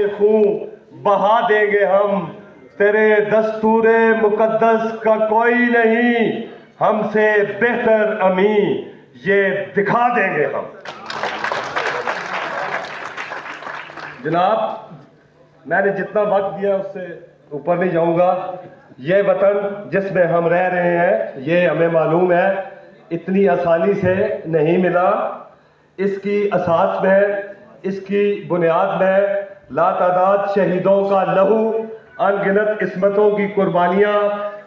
खून बहा देंगे हम, तेरे दस्तूरे मुकद्दस का कोई नहीं, हमसे बेहतर अमी ये दिखा देंगे हम। जनाब, मैंने जितना वक्त दिया उससे ऊपर नहीं जाऊंगा। ये वतन जिसमें हम रह रहे हैं, ये हमें मालूम है इतनी आसानी से नहीं मिला। इसकी असास में, इसकी बुनियाद में लातादाद शहीदों का लहू, अनगिनत किस्मतों की कुर्बानियां,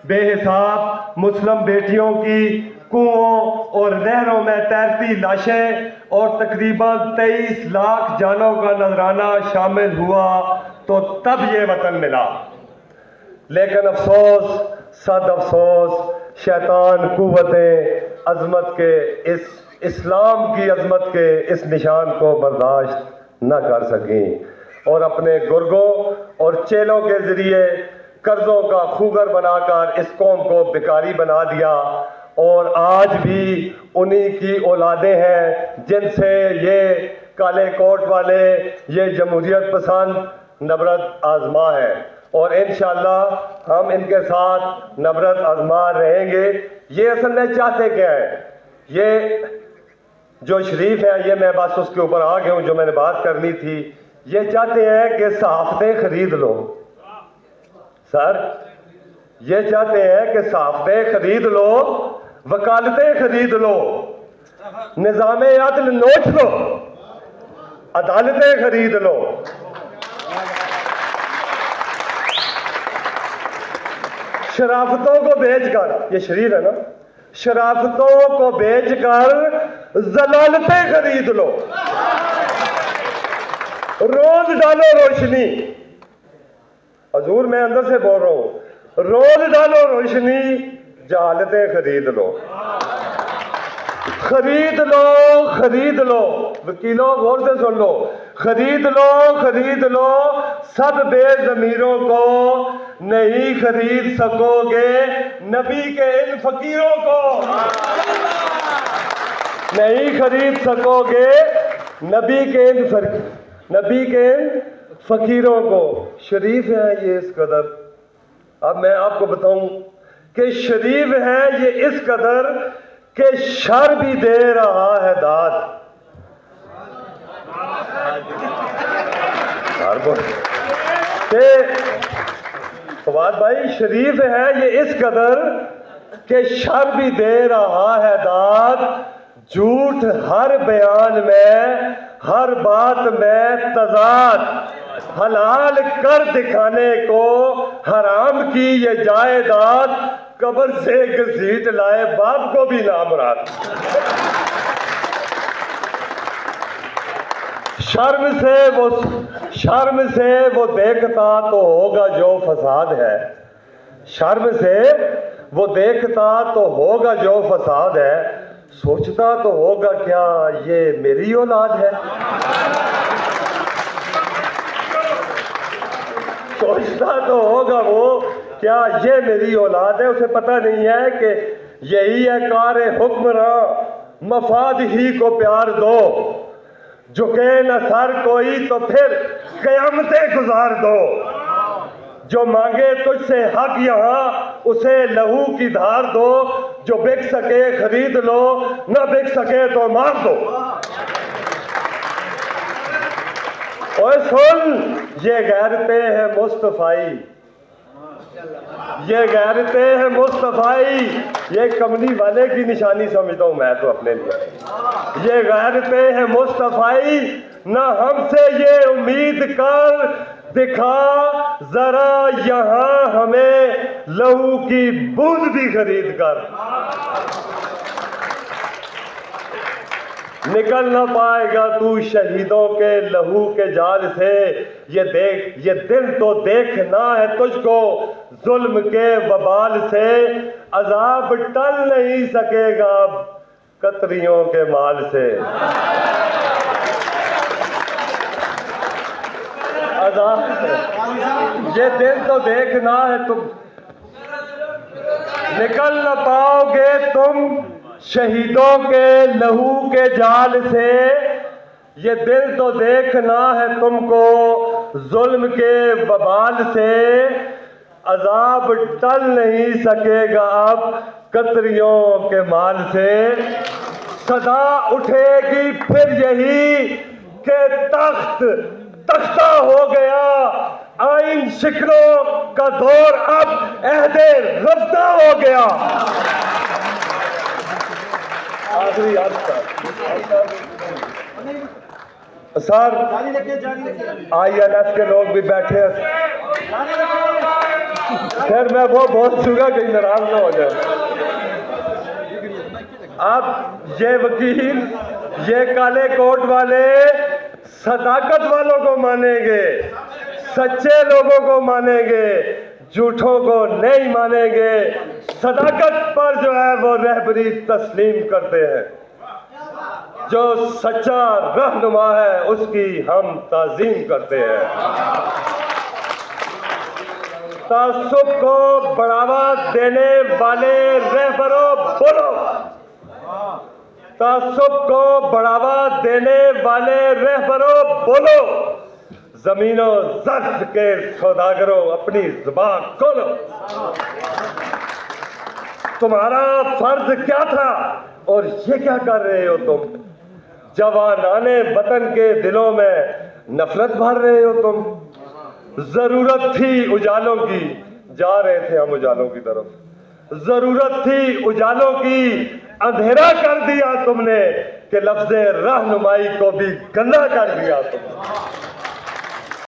बेहिसाब मुस्लिम बेटियों की कुओं और नहरों में तैरती लाशें और तकरीबन 23 लाख जानों का नजराना शामिल हुआ तो तब ये वतन मिला। लेकिन अफसोस, सद अफसोस, शैतान कुव्वतें अजमत के इस इस्लाम की अजमत के इस निशान को बर्दाश्त न कर सकें और अपने गुर्गों और चेलों के जरिए कर्जों का खूगर बनाकर इस कौम को भिखारी बना दिया। और आज भी उन्हीं की औलादें हैं जिनसे ये काले कोट वाले, ये जमहूरियत पसंद नफरत आजमा है और इंशाअल्लाह हम इनके साथ नफरत आजमा रहेंगे। ये असल में चाहते क्या है? ये जो शरीफ है, ये मैं बस उसके ऊपर आ गया हूँ जो मैंने बात करनी थी। ये चाहते हैं कि सहाफ़तें खरीद लो सर, ये चाहते हैं कि सहाफ़तें खरीद लो, वकालतें खरीद लो, निज़ामे अदल नोट लो, अदालतें खरीद लो। शराफतों को बेचकर, ये शरीफ है ना, शराफतों को बेचकर जलालतें खरीद लो। रोज डालो रोशनी, हजूर मैं अंदर से बोल रहा हूं, रोज डालो रोशनी, जहालतें खरीद लो। खरीद लो, खरीद लो, वकीलों गौर से सुन लो, खरीद लो, खरीद लो, सब बेज़मीरों को नहीं खरीद सकोगे, नबी के इन फकीरों को नहीं खरीद सकोगे, नबी के इन फकीरों को। शरीफ है ये इस कदर, अब मैं आपको बताऊं कि शरीफ है ये इस कदर कि शर भी दे रहा है दाद। फवाद भाई, शरीफ है ये इस कदर कि शर भी दे रहा है दाद, झूठ हर बयान में, हर बात में तजाद, हलाल कर दिखाने को हराम की ये जायदाद, कब्र से घसीट लाए बाप को भी नामुराद। शर्म से वो देखता तो होगा जो फसाद है, शर्म से वो देखता तो होगा जो फसाद है, सोचता तो होगा क्या ये मेरी औलाद है। सोचता तो होगा वो क्या ये मेरी औलाद है। उसे पता नहीं है कि यही है कारे हुक्मरां, मफाद ही को प्यार दो, झुके न सर कोई तो फिर कयामतें गुजार दो, जो मांगे तुझसे हक यहाँ उसे लहू की धार दो, जो बिक सके खरीद लो, न बिक सके तो मार दो। ओए सुन, ये गैरते हैं मुस्तफाई, ये गैरते हैं मुस्तफाई, ये कमली वाले की निशानी समझता हूं मैं तो अपने लिए। ये गैरते हैं मुस्तफाई, ना हमसे ये उम्मीद कर, दिखा जरा यहां हमें लहू की बूंद भी खरीद कर। निकल ना पाएगा तू शहीदों के लहू के जाल से, ये देख, ये दिल तो देखना है तुझको जुल्म के वबाल से, अजाब टल नहीं सकेगा कतरियों के माल से। अजाब, ये दिल तो देखना है तुम, निकल न पाओगे तुम शहीदों के लहू के जाल से, ये दिल तो देखना है तुमको जुल्म के बबाल से अजाब टल नहीं सकेगा अब कतरियों के माल से। सदा उठेगी फिर यही के तख्त तख्ता हो गया, आइन शिकलों का दौर अब अहदे रफ्ता हो गया। आखिरी सर INF के लोग भी बैठे हैं, फिर मैं वो बोल चुका कहीं नाराज ना हो जाए। अब ये वकील, ये काले कोट वाले सदाकत वालों को मानेंगे, सच्चे लोगों को मानेंगे, झूठों को नहीं मानेंगे। सदाकत पर जो है वो रहबरी तस्लीम करते हैं। जो सच्चा रहनुमा है उसकी हम ताज़ीम करते हैं। तासुब को बढ़ावा देने वाले रहबरों बोलो, तासुब को बढ़ावा देने वाले रहबरों बोलो, जमीनों ज़र्फ के सौदागरों अपनी जुबान खोलो। तुम्हारा फर्ज क्या था और ये क्या कर रहे हो तुम? जवानाने वतन के दिलों में नफरत भर रहे हो तुम। जरूरत थी उजालों की, जा रहे थे हम उजालों की तरफ। जरूरत थी उजालों की, अंधेरा कर दिया तुमने कि लफ्ज़े रहनुमाई को भी गंदा कर दिया तुमने।